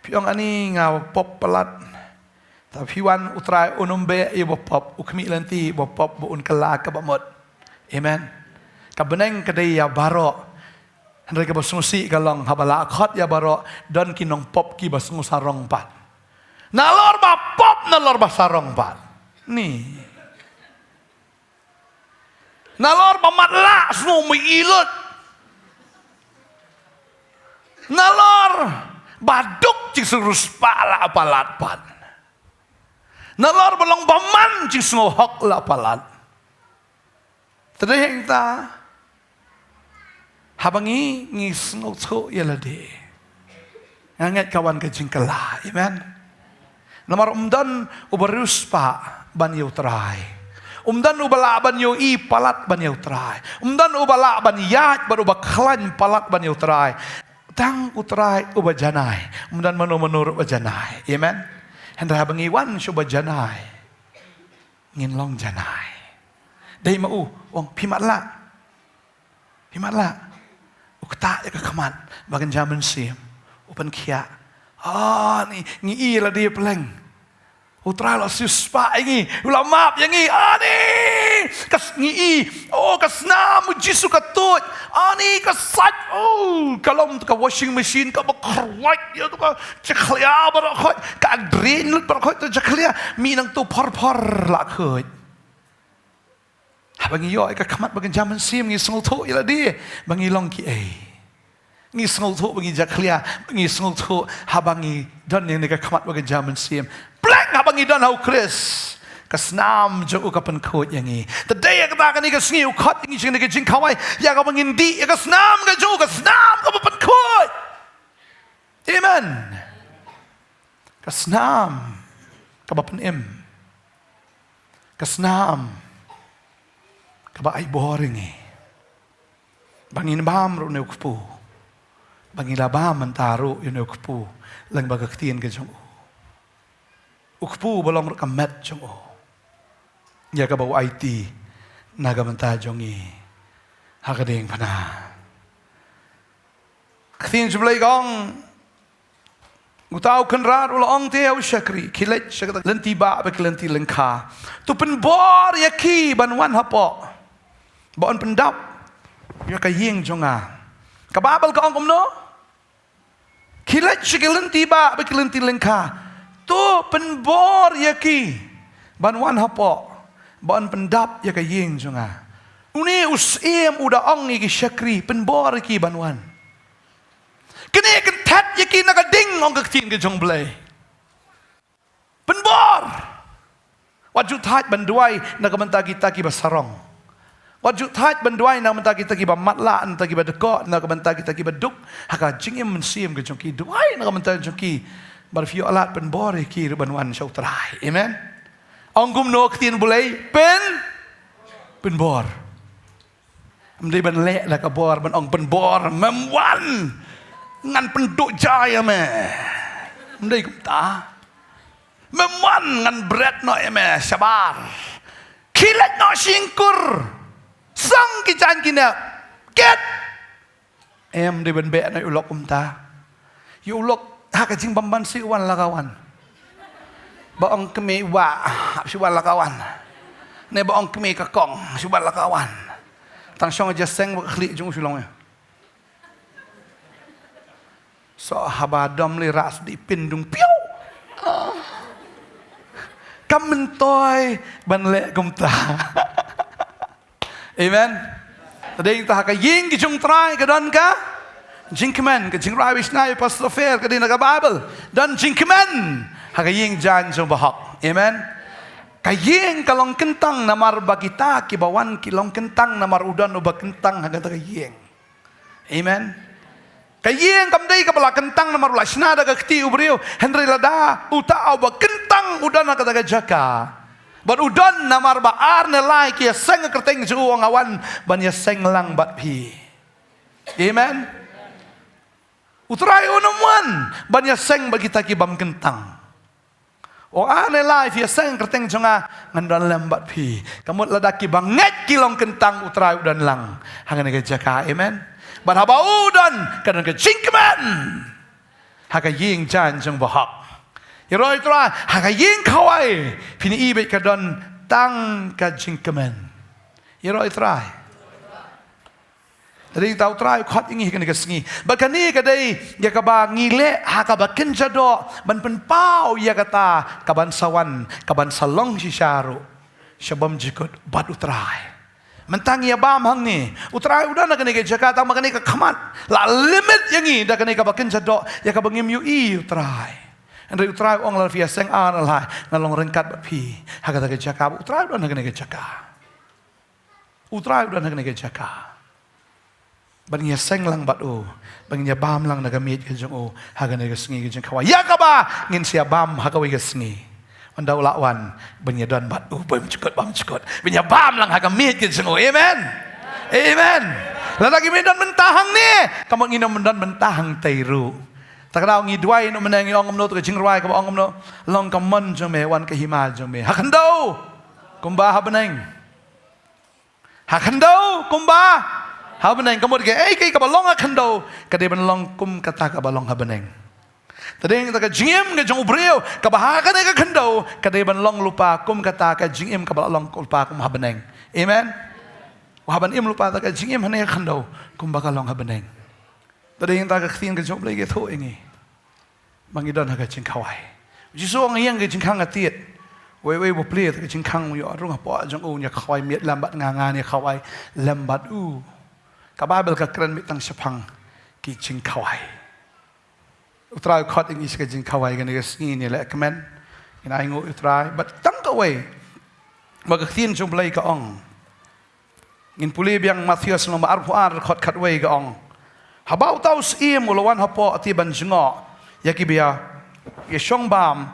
Piong ani ngaw pop pelat. Tapi wan utrai unombe ia bopop ukmi lanti bopop buun kala ka bamot. Amen. Kabeneng kadai ya baro. Henry ka basmusi kalong habala khot ya baro don kinong pop ki basngu sarong pat. Nalor ba pop nalor ba sarong pat. Ni. Nalor pamatla semua meilut. Nalor baduk cing serus pala apalat pan. Nalor balong paman cing sengohok la apalat. Tadahing ta habangi ngisngok tso yalade. Nganget kawan ke jingkala. Amen. Namar umdan ubarus pa banyo try. Umdan ubala banyo i palat banyo try. Umdan ubala banyat baru baklan palat banyo try. Tang utray ubajanay. Umdan mano-manuro bajanay. Amen. Hendra habangi wan syo bajanay. Nginlong janay. Dahil mau wong pimatla. Pimatla. Ukta ya kekamat bagan jaman sim. Upan kia. Ni ngi la dia peleng. Utra la suspa ingi. Ulamap yang ngi. Ni kas ngi. Kas nam jisu katut. Ni kasat. Kalom ka washing machine ka bakrwat ya tu ka ceklia barakot ka drain lut barakot tu ceklia minang tu par la khoi. Bangi yo ka kamat bagan jaman sim ngi sngol tu ila dia. Bangi long ki ngi sngol tu bangi jaklia bangi sngol tu habangi don yang ka kamat bagan jaman sim. Plek habangi don hau Chris. Kasnam jo ukapan khot yang ni. Today ka ta ka ni ka sngiu khot ni jing ni ka jing khawai ya ka bangin di ya kasnam ka jo kasnam ka papan khot. Amen. Kasnam ka papan im. Kasnam ka ba ai boring ni. Bangin bam ro ne ukpu. Bangin labam mantaro yo ne ukpu lang bagaktian ka jong. Ukpu balong ka met jong. Ya ka bau IT nagamanta jongi hakading pana. Ktin jublay gong utau kenrar ulong te au syakri kilet syakata lenti ba be lenti lengka. Tu penbor yaki banwan hapo. Bon pendap ya ka ying jonga. Ka babal ka ong no? Kilet syakil lenti ba be lenti lengka. Tu penbor yaki banwan hapo. Ban pendap ya ka yeng jonga. Uni usim uda ong ni ki syakri penbor ki banwan. Kini kentat ya ki nagading ong kaktin ke jong blay. Penbor. Wajud hat banduai nagamanta kita ki basarong. Wajud hat banduai nagamanta kita ki bamatla anta ki badeko nagamanta kita ki baduk haka jingim mensim ke jong ki duai nagamanta jong ki barfio alat penbor ki banwan sautrai. Amen. Ông gum no ktin bulay penbor. Mday ban le la ka bor ban ong penbor memwan ngan penduk jaya me. Mday kum ta. Memwan ngan bread no me sabar. Kilat no singkur. Sang ki jan kina. Get. Mday ban be na ulok kum ta. Yu ulok ha ka jing bamban si wan la kawan. Baong kami wa siwan lakawan. Ne baong kami kakong siwan lakawan. Tang syong aja seng khli jung sulong. So habadom li ras di pindung piu. Kam mentoy ban le kumta. Amen. Tadi kita ka ying ki jung try ka don ka. Jinkman ka jing rawish na pastor fair ka din ka Bible. Don jinkman. Hagaying jan jong bahak. Amen. Kaying kalong kentang namar bagita kibawan kilong kentang namar udan ubah kentang hagan kaying. Amen. Kaying kamday kabala kentang namar ulah snada kakti ubriu Henry lada uta ubah kentang udan kata jaka. Bar udan namar baar nelai kia seng kerteng juang awan banya seng lang bat pi. Amen. Utrai unuman banya seng bagita kibam kentang. O ane life ya seng kerteng jonga ngandan lambat pi. Kamu ladaki banget kilong kentang utrai udan lang. Hangan ke jaka. Amen. Barhaba udan kadang ke jingkeman. Haka ying jan jong bahak. Iroi tra haka ying kawai. Pini ibe kadon tang ka jingkeman. Iroi tra. Tadi tahu try khot ingi kan kesngi. Bakani kadai ya kaba ngile ha kaba kenjado ban penpau ya kata kaban sawan kaban salong si syaru. Syabam jikut bad utrai. mentangi abam hang ni utrai udah nak kena jaga tak makan ke kamat la limit yang ni dah kena ka bakin jadok ya ka bangim yu i utrai andai utrai ong la fia seng an la ngalong rengkat ba pi haga ta jaga utrai udah nak kena jaga utrai udah nak kena jaga bang ya seng lang bat o bang ya bam lang nak mit ke jong o haga ne ke sngi ke jong kawa ya ka ba ngin sia bam haga we ke sngi anda ulawan benyadan bat bam cukut benyabam lang haga mit ke jeng amen amen lalagi medan mentahang ni kamu nginam medan mentahang teiru tak kau ngidwai no menangi ong no tu jeng rai ka ong no long kaman jeng me wan ke hima jeng me hakandau kumba ha beneng hakandau kumba ha beneng kamu ke kai ka balong hakandau ka de ben long kum kata ka balong ha beneng tadeng tak jingim ke jong ubreu ka bahaka ne ka khandau ka de ban long lupa kum kata ka jingim ka long lupa kum habeneng amen wa ban im lupa tak jingim hane ka khandau kum ba ka long habeneng tadeng tak ka thin ke jong blai ke tho ingi mangidon ha ka jing khawai ji so ngiang ke jing khang atiet we bo ple tak jing khang yo rung ha po jong u nya khawai miet lambat nga ne khawai lambat u ka babel ka kran mit tang sepang ki jing khawai utrai khot ing iska jing khawai gan gas ni ni le kemen ina ingu utrai but tang ka we ba ka thin jom blai ka ong ngin puli biang Matius no ma ar khot khat we ka ong habau taus im ulawan hapo ati ban jingo yaki bia ye shong bam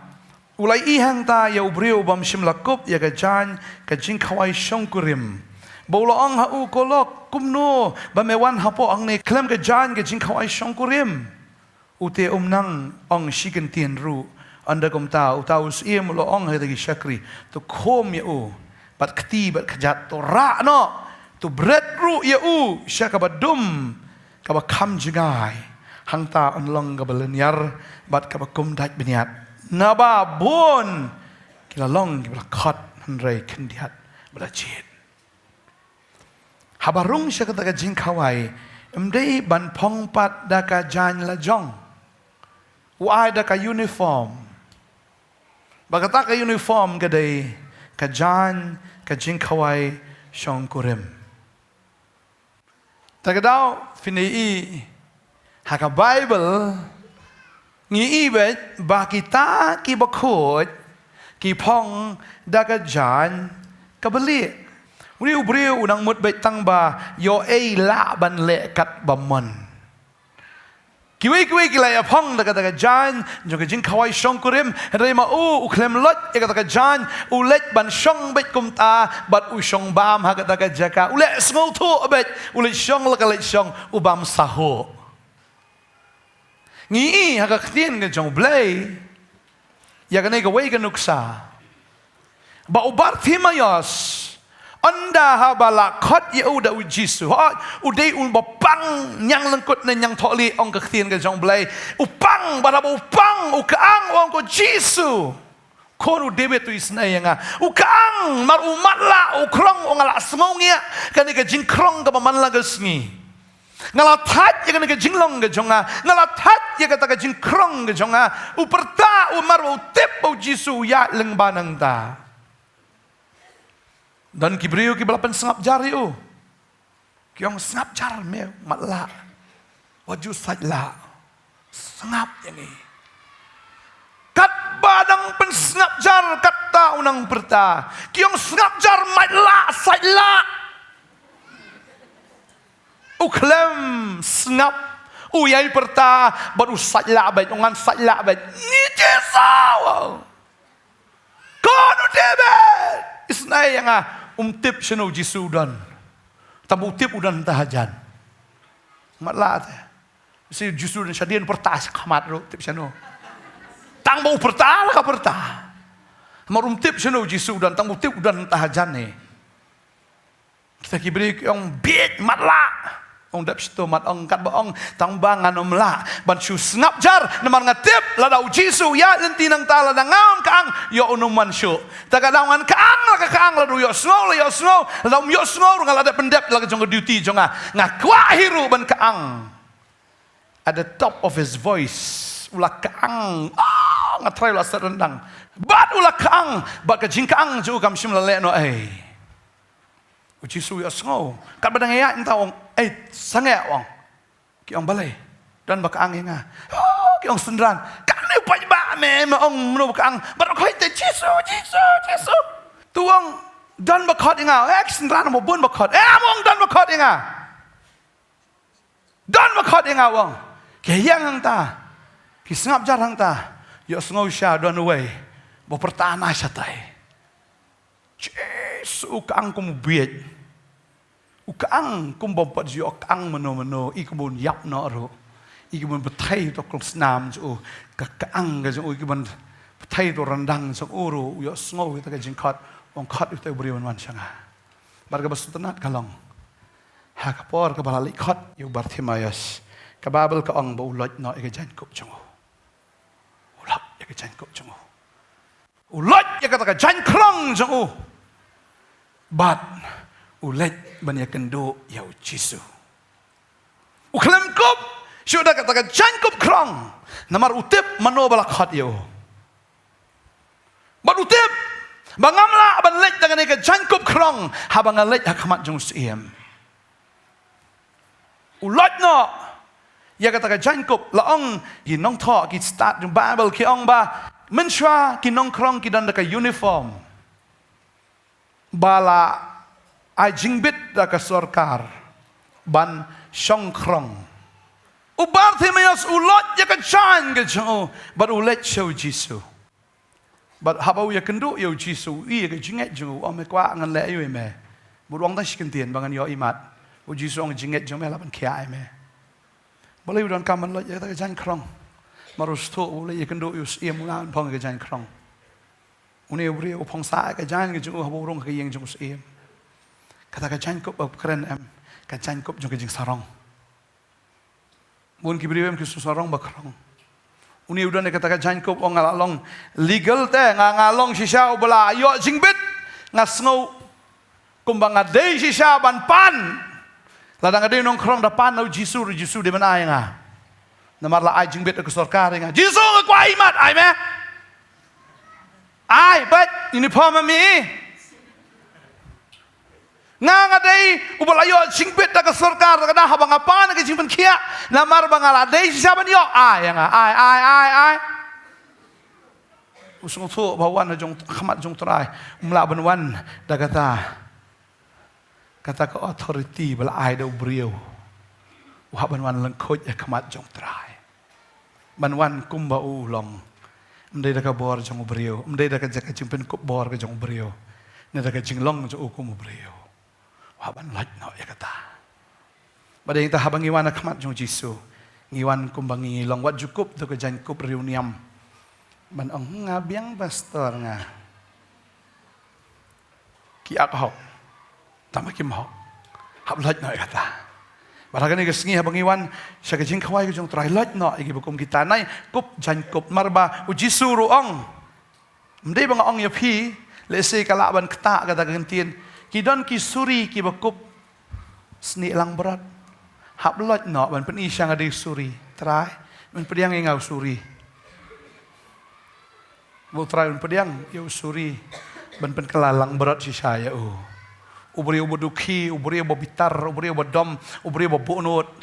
ulai i hang ta ya ubriu bam shim lakup ya ka jan ka jing khawai shong kurim bolo ong ha u kolok kumno ba mewan hapo ang ne klem ka jan ka jing khawai shong kurim ute nang ong shiken tien ru anda kom ta utaus im lo ong he dagi shakri to khom ya u bat khti bat khajat to ra no to bread ru ya u shaka badum ka ba kham jigai hang ta on long ka balenyar bat ka ba kum daj beniat na ba bon kila long kila khat han rei khendiat bala chit habarung shaka ta ka jing khawai mdei ban phong pat da ka jan la jong why da ka uniform bagata ka uniform kadai ka jan ka jing khawai shong kurim tagadao finei ha ka bible ngi ibe ba kita ki bakhot ki phong da ka jan ka beli uri ubriu unang mut bet tang ba yo ei la ban le kat ba man kiwi kila ya phong da ka jan jo ka jing khawai shong kurim re ma u klem lot ya ka jan u let ban shong bet kum ta bat u shong bam ha ka jaka u le small to bet u le shong la ka le shong u bam saho ngi ha ka thin ka jong blai ya ka ne ka wei ka nuksa ba u bar thimayos anda habala khot ye u da u jisu ha u dei u bapang nyang lengkut ne nyang tholi ong ka khien ka jong blai u pang bara u pang u kaang ong ko jisu kon u debet tu isna yanga u kaang mar u matla u krong ong ala smongia kan ka jing krong ka man la ga sngi ngala that ye kan ka jing long ga jonga ngala that ye ka ta ka jing krong ga jonga u perta u mar u tip u jisu ya leng banang ta dan kibriu ki balapan sengap jari u kiong sengap jar me matla waju sajla sengap yang ni kat badang pen sengap jar kata unang perta kiong sengap jar matla sajla u klem sengap u yai perta baru sajla bet ungan sajla bet ni jesau kono debet isnai yang tip shano jisu dan tabu tip udan tahajan matla te si jisu dan shadian pertas kamat ro tip shano tang bau perta ka perta marum tip shano jisu dan tang tip udan tahajan ne kita kibri yang bit matla ong dap sto mat ong kat ba ong tang bangan omla ban shu snap jar naman nga tip la dau jisu ya lenti nang tala da ngam kaang yo unuman shu taga dawan kaang la kaang la du yo snow la dau yo snow ngala da pendep la jong duty jonga nga kwa hiru ban kaang at the top of his voice ula kaang nga try la serendang bat ula kaang ba ka jing kaang ju kam shim la le no ai Jisu ya sngau. Kat badang ya entah ong sange ong. Ki ong balai. Dan baka ang nga. Oh, ki ong sendran. Kan ni pa ba me ong mno baka ang. Ba ko te Jisu. Tuang dan baka nga. Sendran mo bun baka. Among dan baka nga. Dan baka nga ong. Ki yang hang ta. Ki sngap jar hang ta. Ya sngau sha don away. Bo pertana sha tai. Jisu ka ang kum biet. Ukang kumbapat jo kang mano ikubun yap no ro ikubun betai to klsnam jo kang ga jo ikubun betai to randang so uro yo sngo ta ga jingkhat ong khat te briwan wan changa barga basutanat kalong ha kapor ka balali khat yo bartimayas ka babel ka ong bo loj no ga jan kup chungo ulak ya ga jan kup chungo uloj ya ka ta ga jan krong jo bat ulet banyak kendo yau Jisu. Uklam kup sudah katakan jan kup krong. Namar utip mano balak hat yo. Bat utip bangamla ban let dengan ika jan kup krong habang let hakamat jung siem. Ulat no ya katakan jan kup laong ginong tho ki start jung Bible ki ong ba menshwa kinong krong ki dan dekat uniform. Bala ai jingbit da ka sorkar ban shongkrong ubar themeos ulot ya ka chan ga jo but ulet show Jisu but habau ya kendo yo Jisu I ga jinget jo o me kwa ngan le yo me burong ta shikentien bangan yo imat u Jisu ong jinget jo me la ban kya me boleh udon kaman lot ya ta ga jan krong marus to ule ya kendo yo iem ulan pong ga jan krong une uri u pong sa ga jan ga jo habau rong ga yeng jo iem kata kacan kup keren kacan kup juga jeng sarong. Bun kibriwem kisu sarong bakrong. Uni udah kata kacan kup ong ngalalong legal teh ngalong sisa ubala ayo jingbit ngasngau kumbang adei sisa ban pan. Ladang adei nongkrong depan au Jisu di mana ai nga. Namar la ai jingbit ke sorkar nga. Jisu ngakwa imat ai me. Ai but uniform mi. Ngadai ubalayo singpit da ka sarkar da kada habang apa na kijing kia namar bangala dei siapa yo ai nga ai usung tu bawan jong khamat jong trai umla banwan da kata ka authority bala ai da brio wa banwan lengkoj ya khamat jong trai banwan kumba ulong mdai da ka bor jong brio mdai da ka jaka jingpen kup bor ka jong brio ne da ka jinglong jo kum brio haban laj no ya kata. Badai ta habang iwan akmat jong Jisu. Ngiwan kumbangi long wat jukup tu ke jan kup reuniam. Ban ong ngabiang pastor nga. Ki ak hok. Tama kim hok. Hab laj no ya kata. Baragan ni kesengi habang iwan siya ke jing kawai ke jong try laj no igi bukum kita nai kup jan kup marba u Jisu ruong. Mdai bang ong ya pi lese kalaban ketak kata gentien. Kidon ki suri ki bakup seni lang berat. Hab lot no ban pen isyang ada suri. Try ban pediang ngau suri. Bo try ban pediang yo suri ban pen kelalang berat si saya ubri ubuduki, ubri ubitar, ubri ubadom, ubri ubonot.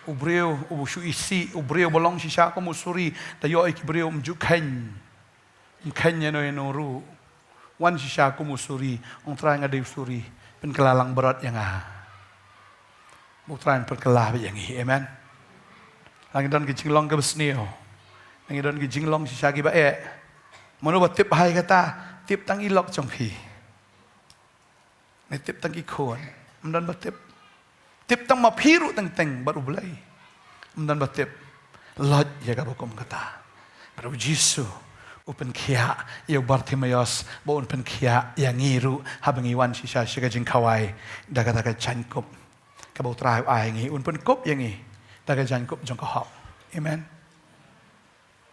Ubri ubushu isi, ubri ubolong si saya kamu suri tayo ay kibri umjuken. Mkenya no enoru. Wan sisa aku musuri, ong try nga suri, penkelalang berat yang Mutran perkelah yang amen. Langit dan kijinglong ke besnio, langit dan kijinglong sisa ki bae. Mano ba tip hai kata, tip tang ilok jong pi. Ni tip tang ikon, mdan ba tip tang mapiru teng baru belai. Mdan ba tip lot ya ka bokom kata. Pero Jisu Upen kia, ia Bartimeus, bo upen kia, yang ngiru, habang iwan sisa siya jing kawai, daga jankop, kabau terahu ayengi, upen kop yangi, daga jankop jong kahop, amen.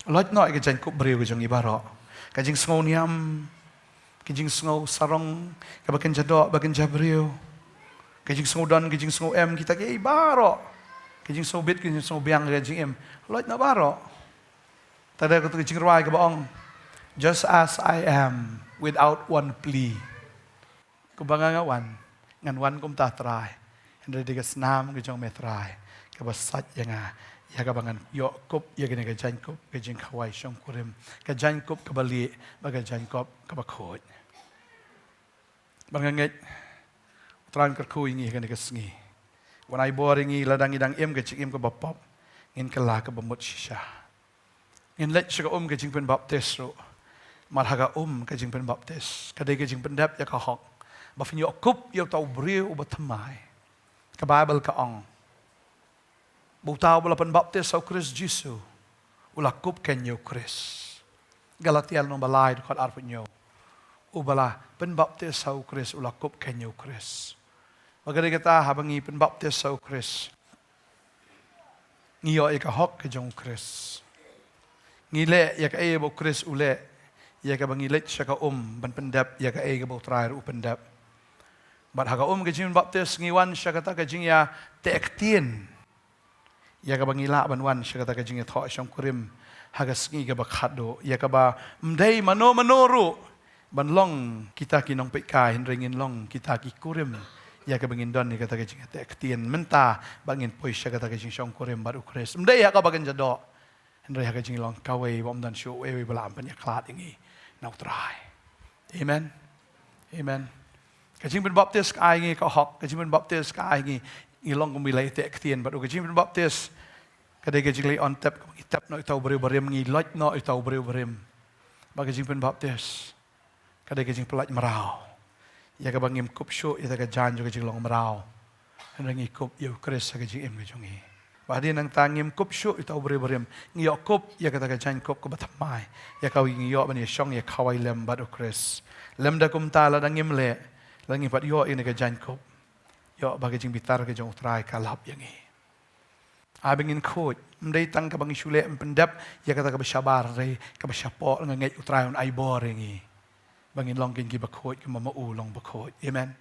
Lot no ika jankop beriu jong ibaro, kajing sngau niam, kajing sngau sarong, kabakin jadok, bakin jabriu, kajing sngau dan, kajing sngau em, kita kaya ibaro, kajing sngau bit, kajing sngau biang, kajing em, lot no baro. Tadi aku kajing ruai kabaong. Just as I am, without one plea. Kubangangawan. ngan wan kum ta trai Henry digas nam ke jong metrai ke basat yang ya ka bangan yo kup ya gene ka jan kup ke jing khawai shong kurim ka jan kup ka bali ba ka jan kup ka ba khoj bangan ngai tran ka khu ngi gene ka sngi wan ai boring ngi ladang idang em ka chik em ka bapop ngin ka la ka bamut shisha ngin let ka ka jing pen baptis ro mal haga ka jing pen baptis ka de ka jing pen dap ya ka hok ba fin yo kup yo tau briu ba thamai ka bible ka ong Butau bala pen baptis sau Kris Jisu ula kup kenyo Kris Galatia no balai dekat arpunyo ubala pen baptis sau Kris ula kup kenyo Kris bagari kita habangi pen baptis sau Kris ngiyo ika hok ke jong Kris ngile ya ka e bo Kris ule ya ka bangi let saka ban pendap ya ka e ka bo trair u pendap bat haga ke jing baptis ngiwan saka ta ka jing ya tektien ya ka bangila banwan saka ta ka jing tho shong kurim haga sngi ka bakhado ya ka ba mdei manoru banlong kita kinong pe kai ringin long kita ki kurim ya ka bangin don ni ka ta ka jing tektien menta bangin poi saka ta ka jing shong kurim baru Kris mdei ya ka bagan jado Henry haga jing long kawai bom dan shu we balam pan ya klat ingi nau trai amen amen Kajing pen baptis ka ai ngi ka hok kajing pen baptis ka ai ngi ilong kung bilay te ktien but kajing pen baptis kadai kajing lay on tap itap no itaw bariw ngi lot no itaw bariw ba kajing pen baptis kadai kajing pelat marau ya ka bangim kup shu ita ka jan jo kajing long marau ngi kup yo Kris sa kajing em kajong i ba din ang tangim kup shu itaw bariw ngi yo kup ya ka ta ka jan kup ko batamai ya ka wi ngi yo ban ya shong ya kawai lem ba Kris lem da kum tala dangim le Langi pat yo ini ka jan kop. Yo bagi jing bitar ke jong utrai kalap yang i. Abingin khoj. Mdai tang ka bangi shule pendap ya kata ka basyabar re ka basyapo ngangai utrai on ai bor yang i. Bangin long kin ki bakhoj ka mama u long bakhoj. Amen.